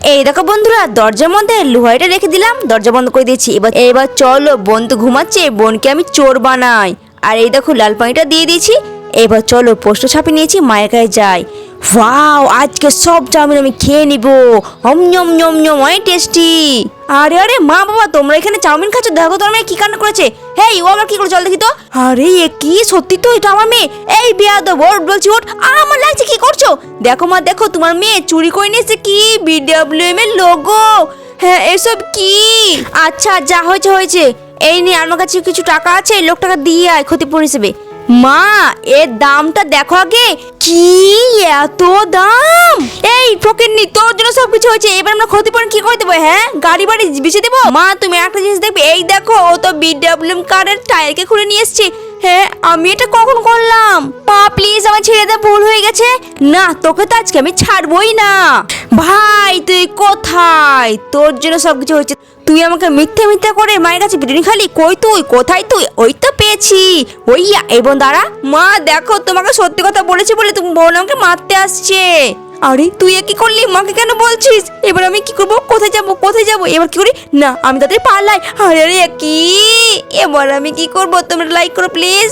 এই দেখো বন্ধুরা, দরজার মধ্যে লোহাইটা রেখে দিলাম, দরজা বন্ধ করে দিয়েছি। এবার চলো, বোন তো ঘুমাচ্ছে, বোনকে আমি চোর বানাই। আর এই দেখো লাল পানিটা দিয়ে দিয়েছি। এবার চলো, পোস্ট ছাপিয়ে নিয়েছি, মায়ের কাছে যাই। ওয়াও, আজকে সব চাউমিন আমি খেয়ে নিব। হম ñম ñম ñম, অনেক টেস্টি। আরে আরে মা বাবা, তোমরা এখানে চাউমিন খাচ্ছ? দেখো তোমার মেয়ে কি কাণ্ড করেছে। হেই, ও আবার কি করে, চল দেখি তো। আরে এ কি, সত্যি তো এটা আমার মেয়ে। এই বেয়াদব, ওঠ বলছি, ওঠ। আমার লাগছে, কি করছো? দেখো মা, দেখো তোমার মেয়ে চুরি করে নিয়েছে কি বিডব্লিউএম এর লোগো। হ্যাঁ, এসব কি? আচ্ছা, যা হয়েছে হয়েছে। এই নিয়ে, আমার কাছে কিছু টাকা আছে, এই লোকটাকে দিয়ে আয় ক্ষতিপূরণ হিসেবে। মা, এর দামটা দেখো আগে। কি এত দাম? এই ফকিন্নি, তোর জন্য সবকিছু হয়েছে, এবার আমরা ক্ষতিপূরণ কি করে দেবো? হ্যাঁ, গাড়ি বাড়ি বেচে দেবো? মা, তুমি একটা জিনিস দেখবে, এই দেখো, ও তো বিডব্লিউএম কারের টায়ারকে খুলে নিয়ে এসছে। হ্যাঁ, আমি এটা কখন করলাম? মা প্লিজ, আমার ছেড়ে দে, ভুল হয়ে গেছে। না, তোকে তো আজকে আমি ছাড়বই না। ভাই, তুই কোথায়? তোর জন্য সবকিছু হয়েছে। তুই আমাকে মিথ্যে মিথ্যে করে মায়ের কাছে বিরিয়ানি খালি। কই তুই, কোথায় তুই? ওই তো পেয়েছি, ওইয়া। এবং দাঁড়া, মা দেখো, তোমাকে সত্যি কথা বলেছি বলে তুমি বোন আমাকে মারতে আসছে। আরে তুই কি করলি? মাকে কেন বলছিস? এবার আমি কি করবো? কোথায় যাবো, কোথায় যাবো? এবার কি করি? না, আমি তাদের পালাই। আরে আরে কি, এবার আমি কি করবো? তোমরা লাইক করো প্লিজ।